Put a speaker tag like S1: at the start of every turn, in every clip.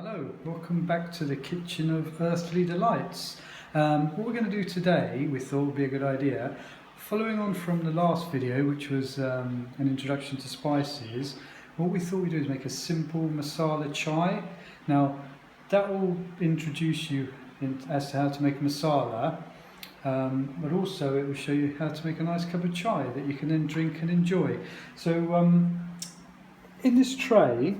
S1: Hello, welcome back to the kitchen of Earthly Delights. What we're going to do today, we thought would be a good idea, following on from the last video, which was an introduction to spices. What we thought we'd do is make a simple masala chai. Now, that will introduce you as to how to make masala, but also it will show you how to make a nice cup of chai that you can then drink and enjoy. So, in this tray,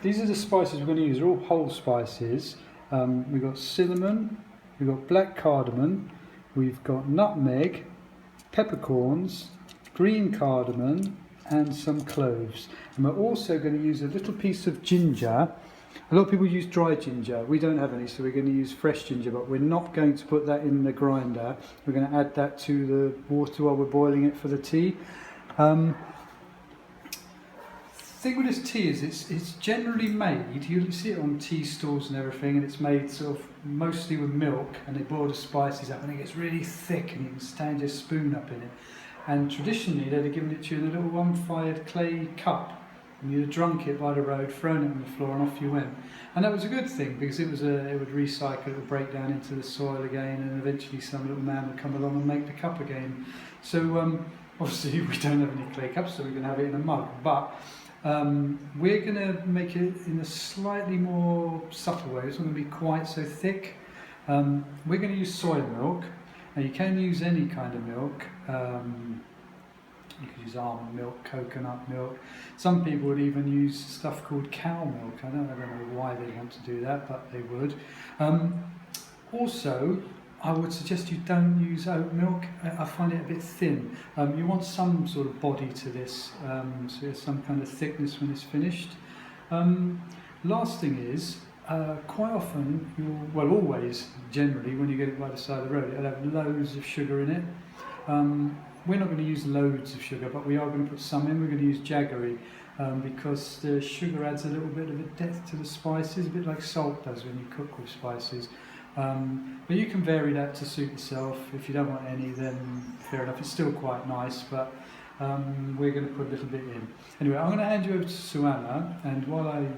S1: these are the spices we're going to use. They're all whole spices. We've got cinnamon, we've got black cardamom, we've got nutmeg, peppercorns, green cardamom, and some cloves. And we're also going to use a little piece of ginger. A lot of people use dry ginger. We don't have any, so we're going to use fresh ginger, but we're not going to put that in the grinder. We're going to add that to the water while we're boiling it for the tea. The thing with this tea is it's generally made, you see it on tea stores and everything, and it's made sort of mostly with milk, and they boil the spices up and it gets really thick and you can stand your spoon up in it. And traditionally they'd have given it to you in a little unfired clay cup, and you'd have drunk it by the road, thrown it on the floor, and off you went. And that was a good thing, because it would recycle, it would break down into the soil again, and eventually some little man would come along and make the cup again. So obviously we don't have any clay cups, so we're going to have it in a mug, but we're going to make it in a slightly more subtle way. It's not going to be quite so thick. We're going to use soy milk. Now you can use any kind of milk. You could use almond milk, coconut milk. Some people would even use stuff called cow milk. I don't know why they want to do that, but they would. Also, I would suggest you don't use oat milk. I find it a bit thin. You want some sort of body to this, so there's some kind of thickness when it's finished. Last thing is, quite often, always, generally, when you get it by the side of the road, it'll have loads of sugar in it. We're not going to use loads of sugar, but we are going to put some in. We're going to use jaggery, because the sugar adds a little bit of a depth to the spices, a bit like salt does when you cook with spices. But you can vary that to suit yourself. If you don't want any, then fair enough. It's still quite nice, but we're going to put a little bit in. Anyway, I'm going to hand you over to Suanna, and while I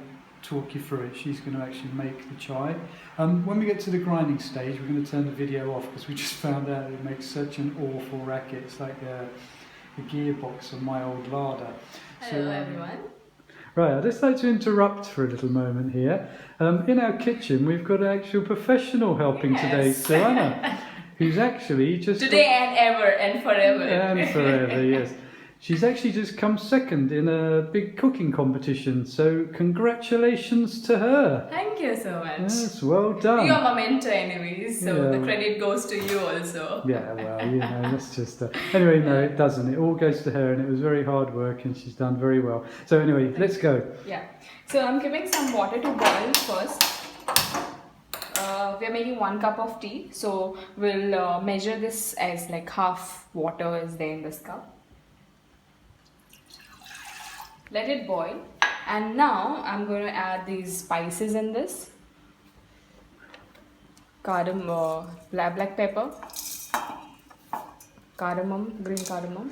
S1: talk you through it, she's going to actually make the chai. When we get to the grinding stage, we're going to turn the video off, because we just found out it makes such an awful racket. It's like a gearbox on my old larder.
S2: Hello everyone.
S1: Right, I'd just like to interrupt for a little moment here. In our kitchen, we've got an actual professional helping today, Suanna, who's actually just...
S2: Today and ever and forever.
S1: And forever, yes. She's actually just come second in a big cooking competition, so congratulations to her.
S2: Thank you so much.
S1: Yes, well done.
S2: You're my mentor anyways, so the credit goes to you also.
S1: Yeah, well, that's just... Anyway, no, it doesn't. It all goes to her, and it was very hard work, and she's done very well. So anyway, let's go.
S2: Yeah. So I'm giving some water to boil first. We're making 1 cup of tea, so we'll measure this as like half water is there in this cup. Let it boil, and now I'm going to add these spices in this. Cardamom, black pepper, cardamom, green cardamom,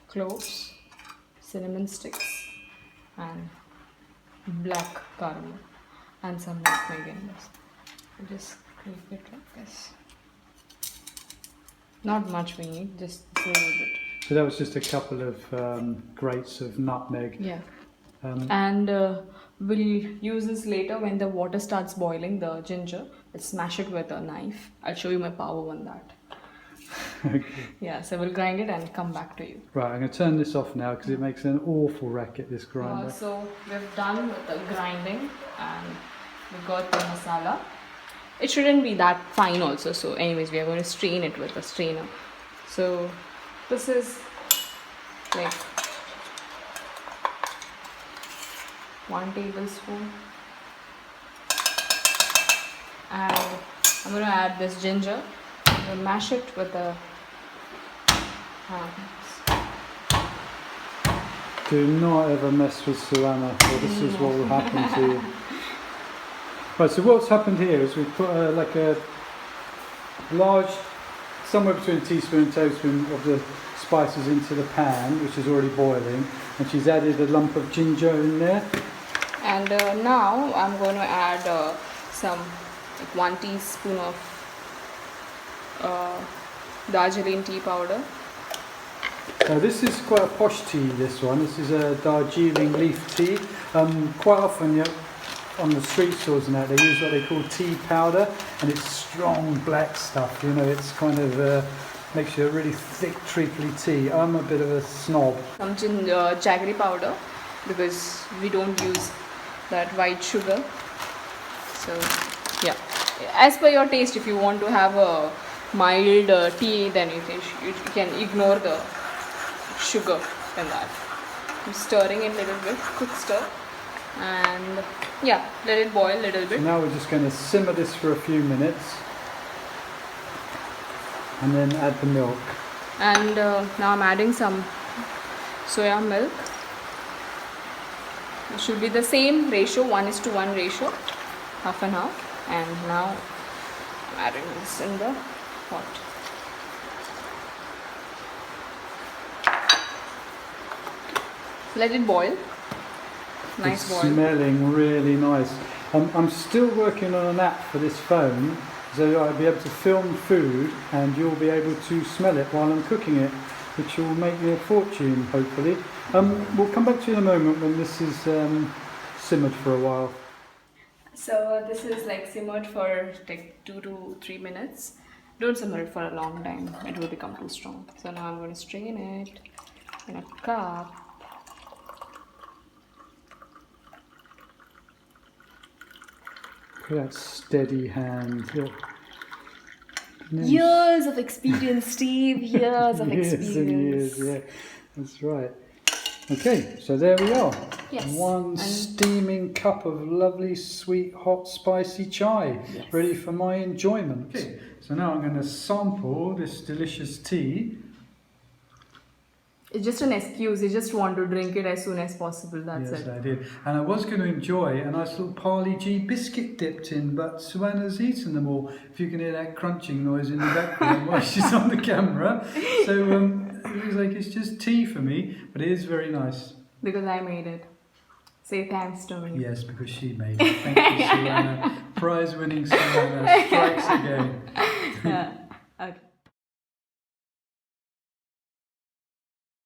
S2: cloves, cinnamon sticks, and black cardamom, and some nutmeg in this. Just clip it like this. Not much we need, just a little bit.
S1: So that was just a couple of grates of nutmeg.
S2: Yeah. And we'll use this later when the water starts boiling, the ginger. We'll smash it with a knife. I'll show you my power on that.
S1: Okay.
S2: Yeah, so we'll grind it and come back to you.
S1: Right, I'm going to turn this off now because it makes an awful racket, this grinder.
S2: So we've done with the grinding, and we got the masala. It shouldn't be that fine also, so anyways we are going to strain it with a strainer. So this is like 1 tablespoon, and I'm going to add this ginger. I'm going to mash it with the hands.
S1: Do not ever mess with Suanna, or this is what will happen to you. Right, so what's happened here is we've put a large, somewhere between a teaspoon and tablespoon of the spices into the pan, which is already boiling, and she's added a lump of ginger in there.
S2: And now I'm going to add some like 1 teaspoon of Darjeeling tea powder.
S1: Now this is quite a posh tea, this one. This is a Darjeeling leaf tea. Quite often on the street stores and that, they use what they call tea powder, and it's strong black stuff, you know, it's kind of makes you a really thick treacly tea. I'm a bit of a snob.
S2: Some jaggery powder, because we don't use that white sugar. So yeah, as per your taste, if you want to have a mild tea, then you can ignore the sugar in that. I'm stirring it a little bit, quick stir, and yeah, let it boil a little bit.
S1: So now we're just going to simmer this for a few minutes and then add the milk.
S2: And now I'm adding some soya milk. It should be the same ratio, 1:1 ratio, half and half. And now I'm adding this in the pot. Let it boil. Nice
S1: It's
S2: boil.
S1: smelling really nice. I'm still working on an app for this phone, so I'll be able to film food and you'll be able to smell it while I'm cooking it, which will make me a fortune, hopefully. We'll come back to you in a moment when this is simmered for a while. So
S2: this is like simmered for like 2 to 3 minutes. Don't simmer it for a long time, it will become too strong. So now I'm going to strain it in a cup.
S1: Look at that steady hand.
S2: Years of experience, Steve. Years of
S1: Years
S2: experience.
S1: and years, yeah, that's right. Okay, so there we are.
S2: Yes.
S1: One steaming cup of lovely, sweet, hot, spicy chai,
S2: Yes.
S1: ready for my enjoyment. Okay, so now I'm going to sample this delicious tea.
S2: It's just an excuse. You just want to drink it as soon as possible. That's
S1: Yes,
S2: it.
S1: I did. And I was going to enjoy a nice little Parley G biscuit dipped in, but Suanna's eaten them all. If you can hear that crunching noise in the background while she's on the camera. So it looks like it's just tea for me, but it is very nice.
S2: Because I made it. Say thanks to me.
S1: Yes, because she made it. Thank you, Suanna. Prize-winning Suanna strikes again.